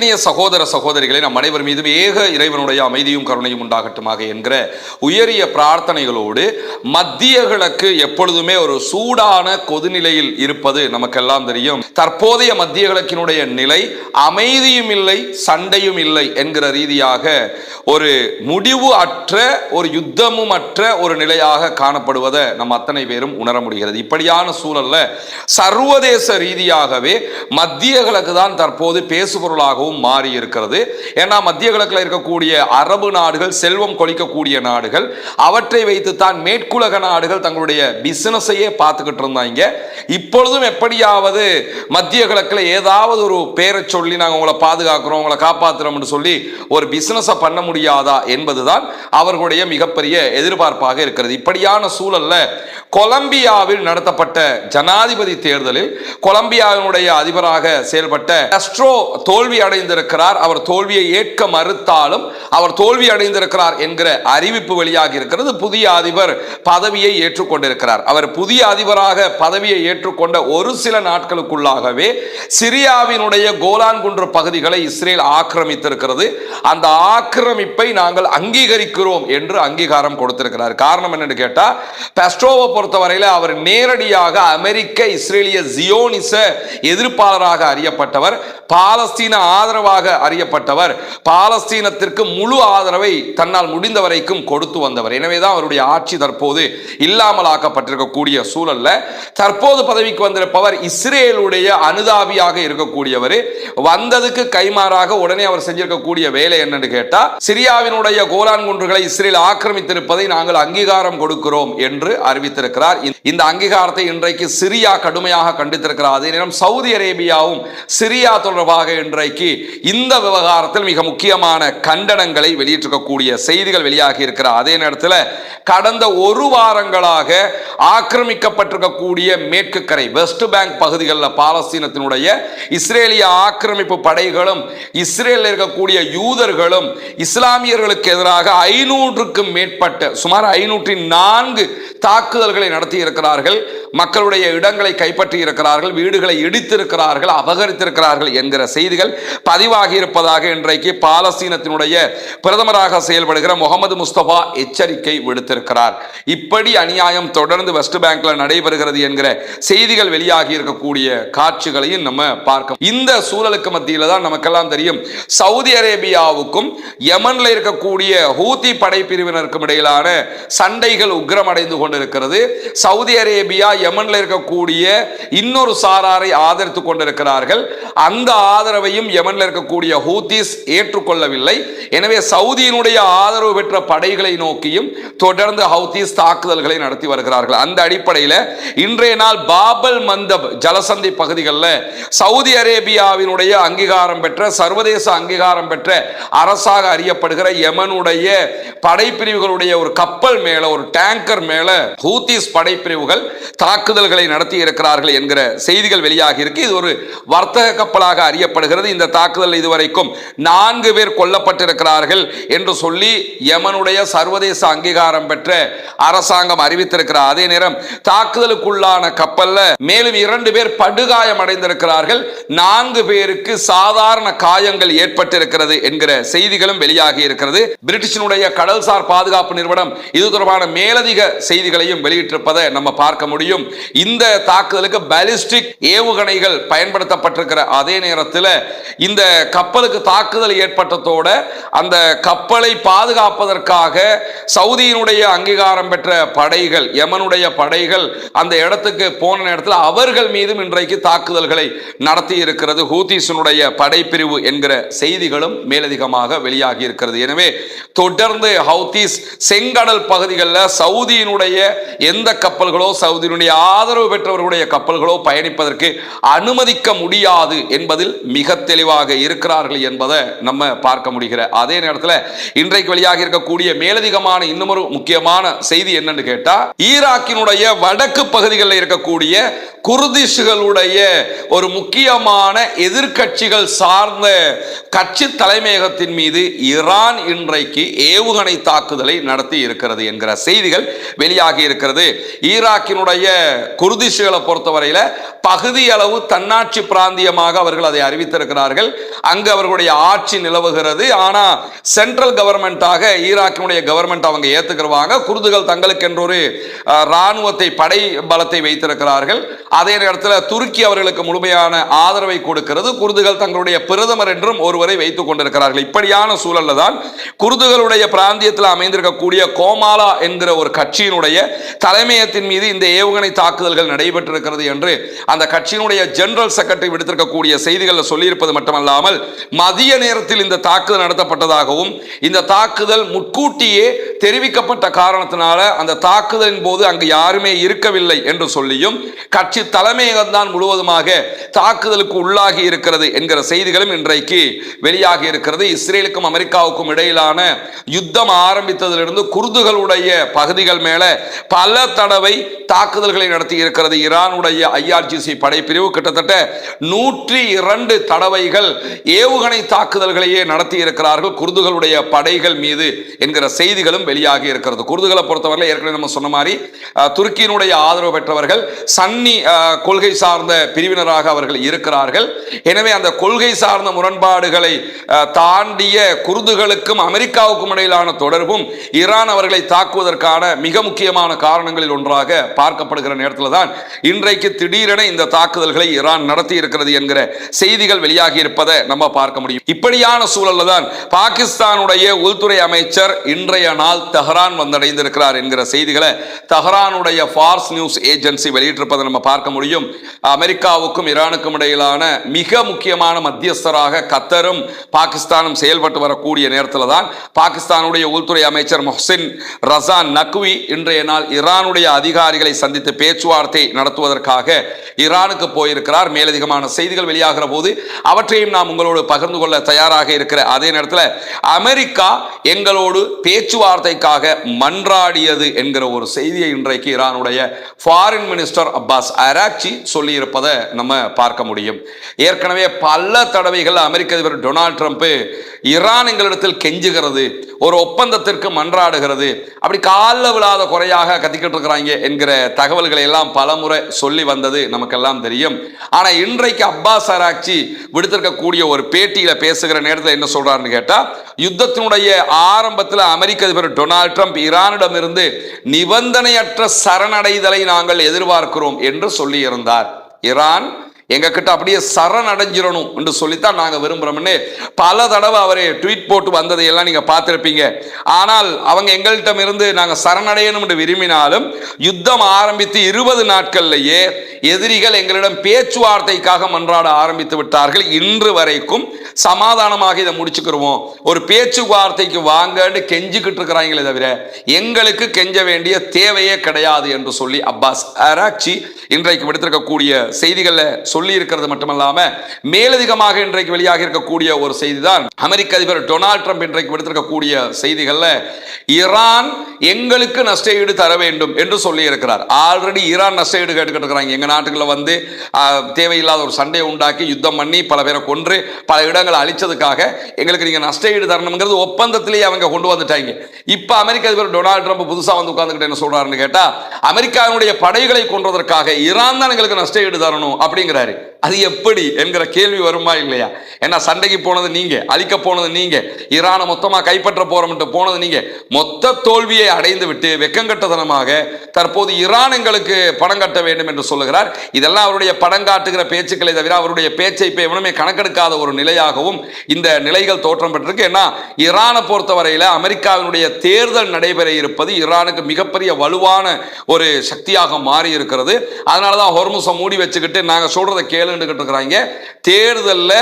அன்பினிய சகோதர சகோதரிகளை நம் அனைவர் மீதும் ஏக இறைவனுடைய அமைதியும் கருணையும் உண்டாகட்டுமாக என்கிற உயரிய பிரார்த்தனைகளோடு மத்திய கிழக்கு எப்பொழுதுமே ஒரு சூடான கொதிநிலையில் இருப்பது நமக்கெல்லாம் தெரியும். தற்போதைய மத்திய கிழக்கினுடைய நிலை அமைதியும் இல்லை சண்டையும் இல்லை என்கிற ரீதியாக ஒரு முடிவு அற்ற ஒரு யுத்தமும் அற்ற ஒரு நிலையாக காணப்படுவதை நம் அத்தனை பேரும் உணர முடிகிறது. இப்படியான சூழல்ல சர்வதேச ரீதியாகவே மத்திய கிழக்கு தான் தற்போது பேசுபொருளாகவும் மாறி இருக்கிறது. ஏன்னா மத்திய கிழக்கில் இருக்கக்கூடிய அரபு நாடுகள் செல்வம் கொளிக்கக்கூடிய நாடுகள், அவற்றை வைத்துத்தான் மேற்குலக நாடுகள் தங்களுடைய பிசினஸையே பார்த்துக்கிட்டு இருந்தாங்க. இப்பொழுதும் எப்படியாவது மத்திய கிழக்கில் ஏதாவது ஒரு பேரை சொல்லி நாங்கள் உங்களை பாதுகாக்கிறோம், உங்களை காப்பாற்றுறோம்னு சொல்லி ஒரு பிசினஸை பண்ண முடியாதா என்பதுதான் அவர்களுடைய மிகப்பெரிய எதிர்பார்ப்பாக இருக்கிறது. இப்படியான சூழல்ல கொலம்பியாவில் நடத்தப்பட்ட ஜனாதிபதி தேர்தலில் கொலம்பியாவினுடைய அதிபராக செயல்பட்ட காஸ்ட்ரோ தோல்வி அடைந்திருக்கிறார். அவர் தோல்வியை ஏற்க மறுத்தாலும் அவர் தோல்வி அடைந்திருக்கிறார் என்கிற அறிவிப்பு வெளியாகி இருக்கிறது. புதிய அதிபர் பதவியை ஏற்றுக்கொண்டிருக்கிறார். அவர் புதிய அதிபராக பதவியை ஏற்றுக்கொண்ட ஒரு சில நாட்களுக்குள்ளாகவே சிரியாவினுடைய கோலான் குன்று பகுதிகளை இஸ்ரேல் ஆக்கிரமித்திருக்கிறது. அந்த ஆக்கிரமிப்பை நாங்கள் அங்கீகரிக்கிறோம் என்று அங்கீகாரம் கொடுத்திருக்கிறார். காரணம் என்னன்னு கேட்டா, காஸ்ட்ரோவை பொறுத்தவரையில் அவர் நேரடியாக அமெரிக்க இஸ்ரேலிய ஜியோனிச எதிர்ப்பாளராக அறியப்பட்டவர், பாலஸ்தீன ஆதரவாக அறியப்பட்டவர், பாலஸ்தீனத்திற்கு முழு ஆதரவை தன்னால் முடிந்த வரைக்கும் கொடுத்து வந்தவர். எனவேதான் அவருடைய ஆட்சி தற்போது இல்லாமலாக்கப்பட்டிருக்கக்கூடிய சூழல்ல தற்போது பதவிக்கு வந்திருப்பவர் இஸ்ரேலுடைய அனுதாபியாக இருக்கக்கூடியவர். வந்ததுக்கு கைமாறாக உடனே அவர் செஞ்சிருக்கக்கூடிய வேலை என்னன்னு கேட்டா, சிரியாவினுடைய கோலான் குன்றுகளை இஸ்ரேல் ஆக்கிரமித்திருப்பதை நாங்கள் அங்கீகாரம் கொடுக்கிறோம் என்று அறிவித்திருக்கிறார். இந்த அங்கீகாரத்தை இன்றைக்கு சிரியா கடுமையாக கண்டித்திருக்கிறார். அதே நேரம் சவுதி அரேபியாவும் சிரியா தொடர்பாக இன்றைக்கு இந்த விவகாரத்தில் மிக முக்கியமான கண்டனங்களை வெளியிட்டிருக்கக்கூடிய செய்திகள் வெளியாகி இருக்கிறார். அதே நேரத்தில் கடந்த ஒரு வாரங்களாக ஆக்கிரமிக்கப்பட்டிருக்கக்கூடிய மேற்கு கரை வெஸ்ட் பேங்க் பகுதிகளில் பாலஸ்தீனத்தினுடைய இஸ்ரேலிய ஆக்கிரமிப்பு படைகளும் இஸ்ரேலில் இருக்கக்கூடிய யூதர்களும் இஸ்லாமியர்களுக்கு எதிராக 500க்கும் மேற்பட்ட சுமார் 504 தாக்குதல்களை நடத்தி இருக்கிறார்கள். மக்களுடைய இடங்களை கைப்பற்றி இருக்கிறார்கள், வீடுகளை இடித்திருக்கிறார்கள், அபகரித்திருக்கிறார்கள் என்கிற செய்திகள் பதிவாகி இருப்பதாக இன்றைக்கு பாலஸ்தீனத்தினுடைய பிரதமராக செயல்படுகிற முகமது முஸ்தபா எச்சரிக்கை விடுத்திருக்கிறார். இப்படி அநியாயம் தொடர்ந்து வெஸ்ட் பேங்க்ல நடைபெறுகிறது என்கிற செய்திகள் வெளியாகி இருக்கக்கூடிய காட்சிகளையும் நம்ம பார்க்க. இந்த சூழலுக்கு மத்தியில தான் நமக்கெல்லாம் தெரியும், சவுதி அரேபியாவுக்கும் யமன்ல இருக்கக்கூடிய ஹூதி படைப்பிரிவினருக்கும் இடையிலான சண்டைகள் உக்கிரமடைந்து கொண்டிருக்கிறது. சவுதி அரேபியா யமன்ல இருக்கக்கூடிய இன்னொரு சாராரை ஆதரித்துக் கொண்டிருக்கிறார்கள். அந்த ஆதரவையும் யமன்ல இருக்கக்கூடிய ஹூதிஸ் ஏற்றுக்கொள்ளவில்லை. எனவே சவுதியினுடைய ஆதரவு பெற்ற படைகளை நோக்கியும் தொடர்ந்து ஹூதிஸ் தாக்குதல்களை நடத்தி வருகிறார்கள். அந்த அடிப்படையில் இன்றைய நாள் பாபல் மந்தப் ஜலசந்தி பகுதிகளில் சவுதி அரேபியாவினுடைய அங்கீகாரம் பெற்ற சர்வதேச அங்கீகாரம் பெற்ற அரசாக அறியப்படுகிற யமனுடைய படைப்பிரிவுகளுடைய ஒரு கப்பல் மேல, ஒரு டேங்கர் மேல ஹூதிஸ் படைப்பிரிவுகள் தாக்குதல்களை நடத்தி இருக்கிறார்கள் என்கிற செய்திகள் வெளியாகி இருக்கு. இது ஒரு வர்த்தக கப்பலாக அறியப்படுகிறது. இந்த தாக்குதல் இதுவரைக்கும் 4 பேர் கொல்லப்பட்டிருக்கிறார்கள் என்று சொல்லி யமனுடைய சர்வதேச அங்கீகாரம் பெற்ற அரசாங்கம் அறிவித்திருக்கிறார். அதே நேரம் தாக்குதலுக்குள்ளான கப்பல்ல மேலும் 2 பேர் படுகாயம் அடைந்திருக்கிறார்கள், 4 பேருக்கு சாதாரண காயங்கள் ஏற்பட்டிருக்கிறது என்கிற செய்திகளும் வெளியாகி இருக்கிறது. பிரிட்டிஷனுடைய கடல்சார் பாதுகாப்பு நிறுவனம் இது தொடர்பான மேலதிக செய்திகளையும் வெளியிட்டிருப்பதை நம்ம பார்க்க முடியும். இந்த தாக்குதலுக்கு பாலிஸ்டிக் ஏவுகணைகள் பயன்படுத்தப்பட்டிருக்கிற அதே நேரத்தில் இந்த கப்பலுக்கு தாக்குதல் ஏற்பட்டதோட அந்த கப்பலை பாதுகாப்பதற்காக சவுதியினுடைய அங்கீகாரம் பெற்ற படைகள், யமனுடைய படைகள் அந்த இடத்துக்கு போன நேரத்தில் அவர்கள் மீதும் இன்றைக்கு தாக்குதல்களை நடத்தி இருக்கிறது ஹூதிஸினுடைய படைப்பிரிவு என்கிற செய்திகளும் மேலதிகமாக வெளியாகி இருக்கிறது. எனவே தொடர்ந்து ஹூதிஸ் செங்கடல் பகுதிகளில் சவுதியினுடைய எந்த கப்பல்களோ சவுதியினுடைய ஆதரவு பெற்றவர்களுடைய கப்பல்களோ பயணிப்பதற்கு அனுமதிக்க முடியாது என்பதில் மிக தெளிவாக இருக்கிறார்கள் என்பதை நம்ம பார்க்க முடிகிற அதே நேரத்தில் இன்றைக்கு வெளியாக இருக்கக்கூடிய மேலதிகமான இன்னொரு முக்கியமான செய்தி என்னன்னு கேட்டா, ஈராக்கினுடைய வடக்கு பகுதிகளில் இருக்கக்கூடிய குர்திஷ்களுடைய ஒரு முக்கியமான எதிர்கட்சிகள் சார்ந்த கட்சி தலைமையகத்தின் மீது ஈரான் இன்றைக்கு ஏவுகணை தாக்குதலை நடத்தி இருக்கிறது என்கிற செய்திகள் வெளியாகி இருக்கிறது. ஈராக்கினுடைய குர்திஷ்களை பொறுத்தவரையில் பகுதி அளவு தன்னாட்சி பிராந்தியமாக அவர்கள் அதை அறிவித்திருக்கிறார்கள். அங்கு அவர்களுடைய ஆட்சி நிலவுகிறது. ஆனா சென்ட்ரல் கவர்மெண்டாக ஈராக்கினுடைய கவர்மெண்ட் அவங்க ஏத்துக்கிறவாங்க. குர்துகள் தங்களுக்கு என்றொரு இராணுவத்தை, படை பலத்தை வைத்திருக்கிறார்கள். அதே நேரத்தில் துருக்கி அவர்களுக்கு முழுமையான ஆதரவை கொடுக்கிறது. குர்துகள் தங்களுடைய பிரதமர் என்றும் ஒருவரை வைத்துக் கொண்டிருக்கிறார்கள். இப்படியான சூழல்ல தான் குர்துகளுடைய பிராந்தியத்தில் அமைந்திருக்கக்கூடிய கோமாலா என்கிற ஒரு கட்சியினுடைய தலைமையத்தின் மீது இந்த ஏவுகணை தாக்குதல்கள் நடைபெற்றிருக்கிறது என்று அந்த கட்சியினுடைய ஜெனரல் செக்ரட்டரி விடுத்திருக்கக்கூடிய செய்திகளில் சொல்லியிருப்பது மட்டுமல்லாமல், மதிய நேரத்தில் இந்த தாக்குதல் நடத்தப்பட்டதாகவும், இந்த தாக்குதல் முன்கூட்டியே தெரிவிக்கப்பட்ட காரணத்தினால அந்த தாக்குதலின் போது அங்கு யாருமே இருக்கவில்லை என்று சொல்லியும், கட்சி தலைமையகம் தான் முழுவதுமாக தாக்குதலுக்கு உள்ளாகி இருக்கிறது என்கிற செய்திகளும் இன்றைக்கு வெளியாகி இருக்கிறது. இஸ்ரேலுக்கும் அமெரிக்காவுக்கும் இடையிலான யுத்தம் ஆரம்பித்ததிலிருந்து குர்துகளுடைய பகுதிகள் மேல பல தடவை தாக்குதல்களை நடத்தி இருக்கிறது ஈரானுடைய IRGC படைப்பிரிவு. கிட்டத்தட்ட 102 தடவைகள் ஏவுகணை தாக்குதல்களையே நடத்தி இருக்கிறார்கள் குர்துகளுடைய படைகள் மீது என்கிற செய்திகளும் வெளியாகி இருக்கிறது. குர்துகளை பொறுத்தவரை ஏற்கனவே நம்ம சொன்ன மாதிரி துருக்கியினுடைய ஆதரவு பெற்றவர்கள், சன்னி கொள்கை சார்ந்த பிரிவினராக அவர்கள் இருக்கிறார்கள். எனவே அந்த கொள்கை சார்ந்த முரண்பாடுகளை தாண்டிய குர்துகளுக்கும் அமெரிக்காவுக்கும் இடையிலான தொடர்பும் ஈரான் அவர்களை தாக்குவதற்கான மிக முக்கியமான காரணங்களில் ஒன்றாக பார்க்கப்படுகிற நேரத்தில் தான் இன்றைக்கு திடீரென இந்த தாக்குதல்களை ஈரான் நடத்தி இருக்கிறது என்கிற செய்திகள் வெளியாகி இருப்பதை நம்ம பார்க்க முடியும். இப்படியான சூழல்ல தான் பாகிஸ்தானுடைய உள்துறை அமைச்சர் இன்றைய நாள் தெஹ்ரான் வந்தடைந்திருக்கிறார் என்கிற செய்திகளை தெஹ்ரானுடைய ஃபார்ஸ் நியூஸ் ஏஜென்சி வெளியிட்டிருப்பதை நம்ம பார்க்க முடியும். அமெரிக்காவுக்கும் ஈரானுக்கும் இடையிலான மிக முக்கியமான மத்தியஸ்தராக கத்தரும் பாகிஸ்தானும் செயல்பட்டு வரக்கூடிய நேரத்தில் தான் பாகிஸ்தானுடைய உள்துறை அமைச்சர் மொஹ்சின் ரசான் நக்வி இன்றைய நாள் ஈரானுடைய அதிகாரிகளை சந்தித்து பேச்சுவார்த்தை நடத்துவதற்காக ஈரானுக்கு போயிருக்கிறார். மேலதிகமான செய்திகள் வெளியாகிற போது அவற்றையும் நாம் உங்களோடு பகிர்ந்து கொள்ள தயாராக இருக்கிற அதே நேரத்தில் அமெரிக்கா எங்களோடு பேச்சுவார்த்தைக்காக மன்றாடியது என்கிற ஒரு செய்தியை இன்றைக்கு ஈரானுடைய ஃபாரின் மினிஸ்டர் அப்பாஸ் அராக்சி சொல்லி இருப்பதை நம்ம பார்க்க முடியும். ஏற்கனவே பல தடவைகள் அமெரிக்க அதிபர் டொனால்ட் ட்ரம்ப் ஈரான் எங்களிடத்தில் கெஞ்சுகிறது, ஒரு ஒப்பந்தத்திற்கு மன்றாடுகிறது, அப்படி காலில் விழாத குறையாக கத்திக்கிட்டு இருக்கிறாங்க என்கிற தகவல்களை எல்லாம் பலமுறை சொல்லி வந்தது நமக்கெல்லாம் தெரியும். ஆனால் இன்றைக்கு அப்பாஸ் அராக்சி விடுத்திருக்கக்கூடிய ஒரு பேட்டியில பேசுகிற நேரத்தில் என்ன சொல்றாருன்னு கேட்டா, யுத்தத்தினுடைய ஆரம்பத்தில் அமெரிக்க அதிபர் டொனால்ட் ட்ரம்ப் ஈரானிடமிருந்து நிபந்தனையற்ற சரணடைதலை நாங்கள் எதிர்பார்க்கிறோம் என்று சொல்லி இருந்தார். ஈரான் எங்க கிட்ட அப்படியே சரணடைஞ்சிடணும் என்று சொல்லித்தான் நாங்க விரும்புறோம்னு பல தடவை அவரை ட்வீட் போட்டு வந்ததையெல்லாம் நீங்க பார்த்திருப்பீங்க. ஆனால் அவங்க எங்கள்கிட்ட இருந்து நாங்க சரணடையணும் என்று விரும்பினாலும் யுத்தம் ஆரம்பித்து 20 நாட்கள்லேயே எதிரிகள் எங்களிடம் பேச்சுவார்த்தைக்காக மன்றாட ஆரம்பித்து விட்டார்கள். இன்று வரைக்கும் சமாதானமாக இதை முடிச்சுக்கிறோம், ஒரு பேச்சுவார்த்தைக்கு வாங்கன்னு கெஞ்சிக்கிட்டு இருக்கிறாங்களே தவிர எங்களுக்கு கெஞ்ச வேண்டிய தேவையே கிடையாது என்று சொல்லி அப்பாஸ் அராக்சி இன்றைக்கு விடுத்திருக்கக்கூடிய செய்திகளை சொல்லி இருக்கிறது மட்டுமல்லாம, மேலதிகமாக இன்றைக்கு வெளியாக இருக்கக்கூடிய ஒரு செய்தி தான் அமெரிக்க அதிபர் டொனால்ட் ட்ரம்ப் இன்றைக்கு விடுத்திருக்கக்கூடிய செய்திகள்ல ஈரான் எங்களுக்கு நஷ்டஈடு தர வேண்டும் என்று சொல்லி இருக்கிறார். ஆல்ரெடி ஈரான் நஷ்டஈடு கேட்டுக்கிட்டு இருக்கிறாங்க. எங்க நாட்டுக்குள்ள வந்து தேவையில்லாத ஒரு சண்டையை உண்டாக்கி யுத்தம் பண்ணி பல பேரை கொன்று பல இடங்களை அழிச்சதுக்காக எங்களுக்கு நீங்க நஷ்டஈடு தரணுங்கிறது ஒப்பந்தத்திலேயே அவங்க கொண்டு வந்துட்டாங்க. இப்ப அமெரிக்க அதிபர் டொனால்ட் ட்ரம்ப் புதுசா வந்து உட்கார்ந்துக்கிட்டு என்ன சொல்றாருன்னு கேட்டா, அமெரிக்காவினுடைய படைகளை கொன்றதற்காக ஈரான் தான் எங்களுக்கு நஷ்டஈடு தரணும் அப்படிங்கிறாரு. அது எப்படி என்கிற கேள்வி வருமா இல்லையா? ஏன்னா சண்டைக்கு போனது நீங்க, அழிக்க போனது நீங்க, ஈரானை மொத்தமா கைப்பற்ற போறோம் போனது நீங்க. மொத்த தோல்வியை அடைந்து விட்டு வெக்கங்கட்டதனமாக தற்போது ஈரான் எங்களுக்கு பணம் கட்ட வேண்டும் என்று சொல்லுகிறார். இதெல்லாம் அவருடைய படம் காட்டுகிற பேச்சுக்களை தவிர அவருடைய பேச்சை இப்ப எவனுமே கணக்கெடுக்காத ஒரு நிலையாகவும் இந்த நிலைகள் தோற்றம் பெற்றிருக்கு. ஏன்னா ஈரானை பொறுத்தவரையில அமெரிக்காவினுடைய தேர்தல் நடைபெற இருப்பது ஈரானுக்கு மிகப்பெரிய வலுவான ஒரு சக்தியாக மாறி இருக்கிறது. அதனாலதான் ஹொர்முஸை மூடி வச்சுக்கிட்டு நாங்க சொல்றதை கேளுன்னு இருக்கிறாங்க. தேர்தலில்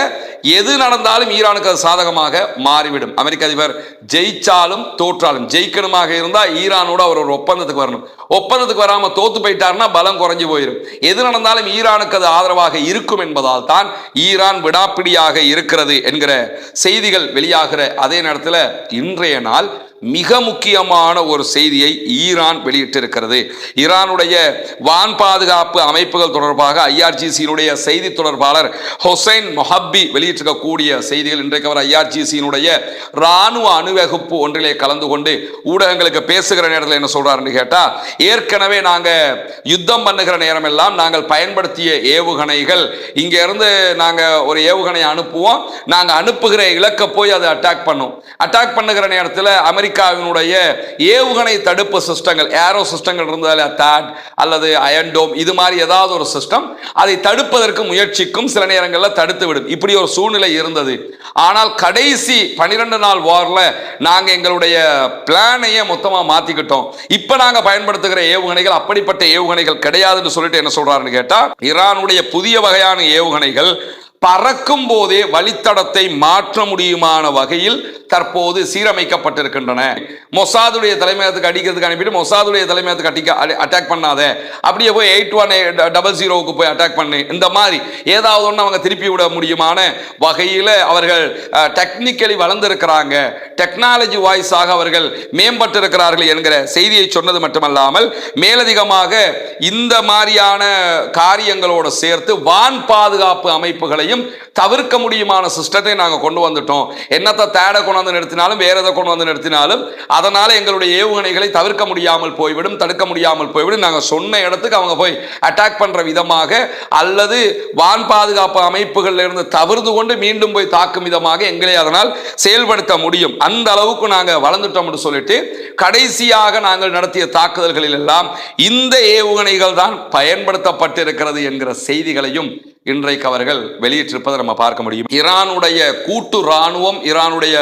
எது நடந்தாலும் ஈரானுக்கு அது சாதகமாக மாறிவிடும். அமெரிக்க அதிபர் ஜெயிச்சாலும் தோற்றாலும், ஜெயிக்கணுமாக இருந்தா ஈரானோட அவர் ஒரு ஒப்பந்தத்துக்கு வரணும். ஒப்பந்தத்துக்கு வராம தோத்து போயிட்டாருன்னா பலம் குறைஞ்சு போயிடும். எது நடந்தாலும் ஈரானுக்கு அது ஆதரவாக இருக்கும் என்பதால் தான் ஈரான் விடாப்பிடியாக இருக்கிறது என்கிற செய்திகள் வெளியாகிற அதே நேரத்தில் இன்றைய நாள் மிக முக்கியமான ஒரு செய்தியை ஈரான் வெளியிட்டிருக்கிறது. ஈரானுடைய வான் பாதுகாப்பு அமைப்புகள் தொடர்பாக ஐஆர்ஜிசியினுடைய செய்தி தொடர்பாளர் ஹொசைன் மொஹப்பி வெளியிட்டிருக்கக்கூடிய செய்திகள். இன்றைக்கு அவர் ஐஆர்ஜிசியினுடைய இராணுவ அணிவகுப்பு ஒன்றிலே கலந்து கொண்டு ஊடகங்களுக்கு பேசுகிற நேரத்தில் என்ன சொல்றாருன்னு கேட்டா, ஏற்கனவே நாங்க யுத்தம் பண்ணுகிற நேரம் எல்லாம் நாங்கள் பயன்படுத்திய ஏவுகணைகள், இங்க இருந்து நாங்க ஒரு ஏவுகணை அனுப்புவோம், நாங்க அனுப்புகிற இலக்க போய் அதை அட்டாக் பண்ணும். அட்டாக் பண்ணுகிற நேரத்தில் அமெரிக்காவினுடைய ஏவுகணை தடுப்பு சிஸ்டங்கள், ஏரோ சிஸ்டங்கள் இருந்தால் தாட் அல்லது அயன்டோம், இது மாதிரி ஏதாவது ஒரு சிஸ்டம் அதை தடுப்பதற்கு முயற்சிக்கும், சில நேரங்களில் தடுத்து விடும். இப்படி ஒரு சூழ்நிலை இருந்தது. ஆனால் கடைசி 12 நாள் வார்ல நாங்க எங்களுடைய பிளானையே மொத்தமா மாத்திக்கிட்டோம். இப்ப நாங்க பயன்படுத்துகிற ஏவுகணைகள் அப்படிப்பட்ட ஏவுகணைகள் கிடையாதுன்னு சொல்லிட்டு என்ன சொல்றாருன்னு கேட்டா, ஈரானுடைய புதிய வகையான ஏவுகணைகள் பறக்கும் போதே வழித்தடத்தை மாற்ற முடியுமான வகையில் தற்போது சீரமைக்கப்பட்டிருக்கின்றன. மொசாதுடைய தலைமையகத்துக்கு அடிக்கிறதுக்கு அனுப்பிட்டு மொசாதுடைய தலைமையகத்துக்கு அட்டாக் பண்ணாத, அப்படியே போய் 8100 போய் அட்டாக் பண்ணு, இந்த மாதிரி ஏதாவது ஒன்று அவங்க திருப்பி விட முடியுமான வகையில் அவர்கள் டெக்னிக்கலி வளர்ந்திருக்கிறாங்க, டெக்னாலஜி வாய்ஸாக அவர்கள் மேம்பட்டிருக்கிறார்கள் என்கிற செய்தியை சொன்னது மட்டுமல்லாமல் மேலதிகமாக இந்த மாதிரியான காரியங்களோடு சேர்த்து வான் பாதுகாப்பு அமைப்புகளை தவிர்க்க முடியுமான சிஸ்டத்தை நாங்கள் கொண்டு வந்துட்டோம். என்னத்தை தேட கொண்டு வந்து நிறுத்தினாலும் வேற எதை கொண்டு வந்து நிறுத்தினாலும் அதனால எங்களுடைய ஏவுகணைகளை தவிர்க்க முடியாமல் போய்விடும், தடுக்க முடியாமல் போய்விடும். நாங்கள் சொன்ன இடத்துக்கு அவங்க போய் அட்டாக் பண்ற விதமாக அல்லது வான் பாதுகாப்பு அமைப்புகளில் இருந்து தவிர்த்து கொண்டு மீண்டும் போய் தாக்கும் விதமாக எங்களை அதனால் செயல்படுத்த முடியும். அந்த அளவுக்கு நாங்கள் வளர்ந்துட்டோம் சொல்லிட்டு கடைசியாக நாங்கள் நடத்திய தாக்குதல்களில் எல்லாம் இந்த ஏவுகணைகள் தான் பயன்படுத்தப்பட்டிருக்கிறது என்கிற செய்திகளையும் இன்றைக்கு அவர்கள் வெளியிட்டிருப்பதை நம்ம பார்க்க முடியும். ஈரானுடைய கூட்டு இராணுவம், ஈரானுடைய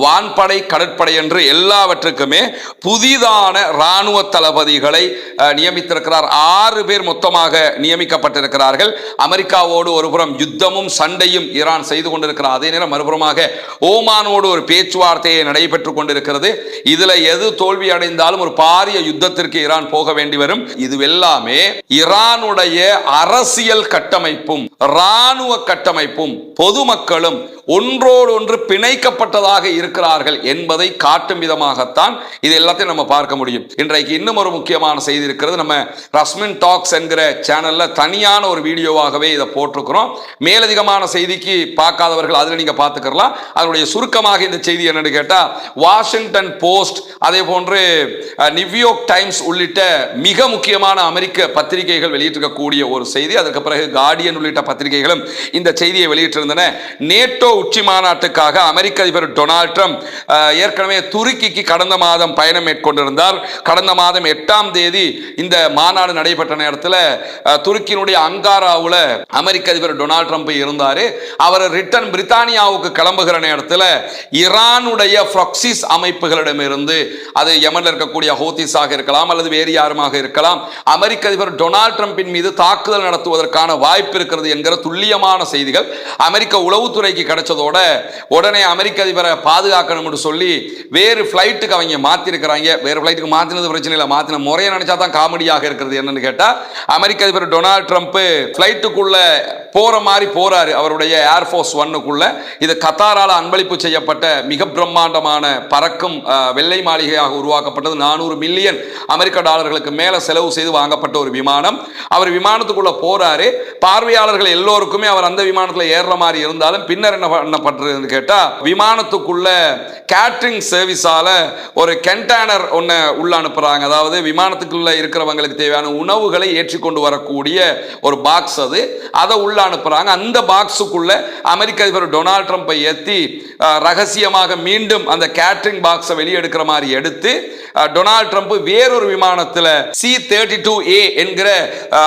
வான்படை, கடற்படை என்று எல்லாவற்றுக்குமே புதிதான இராணுவ தளபதிகளை நியமித்திருக்கிறார். 6 பேர் மொத்தமாக நியமிக்கப்பட்டிருக்கிறார்கள். அமெரிக்காவோடு ஒருபுறம் யுத்தமும் சண்டையும் ஈரான் செய்து கொண்டிருக்கிறார். அதே நேரம் மறுபுறமாக ஓமானோடு ஒரு பேச்சுவார்த்தையை நடைபெற்றுக் கொண்டிருக்கிறது. இதுல எது தோல்வி அடைந்தாலும் ஒரு பாரிய யுத்தத்திற்கு ஈரான் போக வேண்டி வரும். இது எல்லாமே ஈரானுடைய அரசியல் கட்டமைப்பும் இராணுவ கட்டமைப்பும் பொதுமக்களும் ஒன்றோடு ஒன்று பிணைக்கப்பட்டதாக இருக்கிறார்கள் என்பதை காட்டும் விதமாகத்தான் இது எல்லாத்தையும் நம்ம பார்க்க முடியும். இன்றைக்கு இன்னும் ஒரு முக்கியமான செய்தி இருக்கிறது. நம்ம ரஸ்மின் டாக்ஸ் என்கிற சேனல்ல தனியான ஒரு வீடியோவாகவே இதை போட்டிருக்கிறோம். மேலதிகமான செய்திக்கு பார்க்காதவர்கள் அதில் நீங்க பார்த்துக்கலாம். அதனுடைய சுருக்கமாக இந்த செய்தி என்னன்னு கேட்டா, வாஷிங்டன் போஸ்ட், அதே போன்று நியூயார்க் டைம்ஸ் உள்ளிட்ட மிக முக்கியமான அமெரிக்க பத்திரிகைகள் வெளியிட்டிருக்கக்கூடிய ஒரு செய்தி. அதற்கு பிறகு கார்டியன் உள்ளிட்ட பத்திரிகைகளும் இந்த செய்தியை வெளியிட்டிருந்தன. நேட்டோ உச்சி மாநாட்டுக்காக அமெரிக்க அதிபர் டொனால்ட் ட்ரம்ப் ஏற்கனவே துருக்கிக்கு கடந்த மாதம் பயணம் மேற்கொண்டிருந்தார். கடந்த மாதம் 8ஆம் தேதி இந்த மாநாடு நடைபெற்ற நேரத்தில் துருக்கியினுடைய அங்காராவில் அமெரிக்க அதிபர் டொனால்ட் ட்ரம்ப் இருந்தார். அவர் ரிட்டர்ன் பிரித்தானியாவுக்கு கிளம்புகிற நேரத்தில் ஈரானுடைய ப்ராக்சிஸ் அமைப்புகளிடமிருந்து, அது யமனில் இருக்கக்கூடிய ஹூத்திஸாக இருக்கலாம் அல்லது வேறு யாருமாக இருக்கலாம், அமெரிக்க அதிபர் டொனால்ட் ட்ரம்பின் மீது தாக்குதல் நடத்துவதற்கான வாய்ப்பு இருக்கிறது என்கிற துல்லியமான செய்திகள் அமெரிக்க உளவுத்துறைக்கு கிடைச்சதோட உடனே அமெரிக்க அதிபரை பாதுகாக்கணும்னு சொல்லி வேறு ஃபிளைட்டுக்கு அவங்க மாத்திருக்கிறாங்க. வேறு ஃபிளைட்டுக்கு மாத்தினது பிரச்சனை இல்லை, மாத்தின முறையை நினைச்சா தான் காமெடியாக இருக்கிறது. என்னன்னு கேட்டா, அமெரிக்க அதிபர் டொனால்ட் ட்ரம்ப் ஃபிளைட்டுக்குள்ள போற மாதிரி போறாரு, அவருடைய ஏர்ஃபோர்ஸ் ஒன்னுக்குள்ள. இது கத்தாரால் அன்பளிப்பு செய்யப்பட்ட மிக பிரம்மாண்டமான பறக்கும் வெள்ளை மாளிகையாக உருவாக்கப்பட்டது. 400 மில்லியன் அமெரிக்க டாலர்களுக்கு மேல செலவு செய்து வாங்கப்பட்ட ஒரு விமானம். அவர் விமானத்துக்குள்ள போறாரு. பார்வையாளர்கள் எல்லோருக்குமே அவர் அந்த விமானத்தில் ஏறுற மாதிரி இருந்தாலும் பின்னர் என்ன பண்ணப்படுறதுன்னு கேட்டா, விமானத்துக்குள்ள கேட்டரிங் சர்வீஸால ஒரு கண்டெய்னர் ஒன்று உள்ள அனுப்புறாங்க. அதாவது விமானத்துக்குள்ள இருக்கிறவங்களுக்கு தேவையான உணவுகளை ஏற்றிக்கொண்டு வரக்கூடிய ஒரு பாக்ஸ், அதை உள்ள அனுப்புறாங்க. அந்த பாக்ஸுக்குள்ள அமெரிக்க அதிபர் டொனால்ட் ட்ரம்பை ஏற்றி ரகசியமாக மீண்டும் அந்த கேட்டரிங் பாக்ஸை வெளியெடுக்கிற மாதிரி எடுத்து டொனால்ட் ட்ரம்ப் வேறொரு விமானத்தில் C-32A என்கிற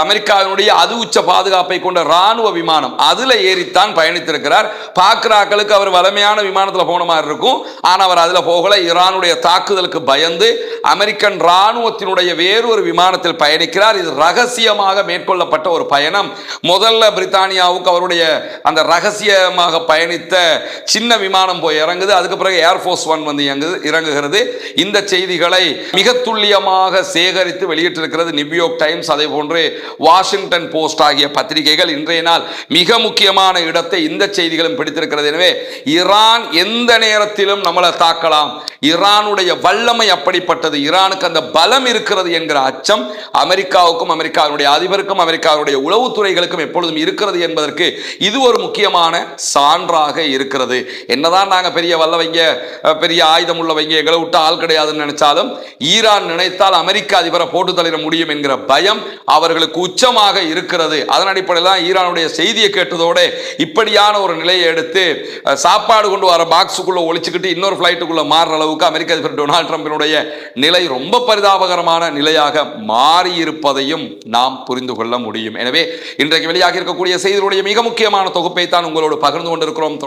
அமெரிக்காவினுடைய அது உச்ச பாதுகாப்பை கொண்ட ராணுவ விமானம், அதுல ஏறித்தான் பயணித்திருக்கிறார். பார்க்கிறாக்களுக்கு அவர் வலிமையான விமானத்தில் போன மாதிரி இருக்கும். ஆனால் அவர் அதில் போகல. ஈரானுடைய தாக்குதலுக்கு பயந்து அமெரிக்கன் ராணுவத்தினுடைய வேறொரு விமானத்தில் பயணிக்கிறார். இது ரகசியமாக மேற்கொள்ளப்பட்ட ஒரு பயணம். முதல்ல பிரித்தானியாவுக்கு அவருடைய அந்த ரகசியமாக பயணித்த சின்ன விமானம் போய் இறங்குது. அதுக்கு பிறகு ஏர்ஃபோர்ஸ் ஒன் வந்து இறங்குகிறது. இந்த செய்திகளை மிக துல்லியமாக சேகரித்து வெளியிட்டிருக்கிறது நியூயார்க் டைம்ஸ், அதே போன்று வாஷிங்டன் போஸ்ட் ஆகிய பத்திரிகைகள். இன்றைய நாள் மிக முக்கியமான இடத்தை இந்த செய்திகளும் பிடித்திருக்கிறது. எனவே ஈரான் எந்த நேரத்திலும் நம்மளை தாக்கலாம், ஈரானுடைய வல்லமை அப்படிப்பட்டது, ஈரானுக்கு அந்த பலம் இருக்கிறது என்கிற அச்சம் அமெரிக்காவுக்கும் அமெரிக்காவுடைய அதிபருக்கும் அமெரிக்காவுடைய உளவுத்துறைகளுக்கும் எப்பொழுதும் இருக்கிறது என்பதற்கு இது ஒரு முக்கியமான சான்றாக இருக்கிறது. என்னதான் நாங்க பெரிய வல்லவைங்க, பெரிய ஆயுதம் உள்ளவைங்க, எங்களை விட்டு ஆள் கிடையாதுன்னு நினைச்சாலும் ஈரான் நினைத்தால் அமெரிக்க அதிபரை போட்டு தள்ளிட முடியும் என்கிற பயம் அவர்களுக்கு உச்சமாக இருக்கிறது. அதன் அடிப்படையில் தான் ஈரானுடைய செய்தியை கேட்டதோட இப்படியான ஒரு நிலையை எடுத்து சாப்பாடு கொண்டு வர பாக்ஸுக்குள்ள ஒழிச்சுக்கிட்டு இன்னொரு பிளைட்டுக்குள்ள மாறுற அளவுக்கு அமெரிக்க அதிபர் டொனால்ட் ட்ரம்பினுடைய நிலை ரொம்ப பரிதாபகரமான நிலையாக மாறி இருப்பதையும் நாம் புரிந்து கொள்ள முடியும். எனவே இன்றைக்கு வெளியாக இருக்கக்கூடிய செய்திகளுடைய மிக முக்கியமான தொகுப்பை தான் உங்களோடு பகிர்ந்து கொண்டிருக்கிறோம்.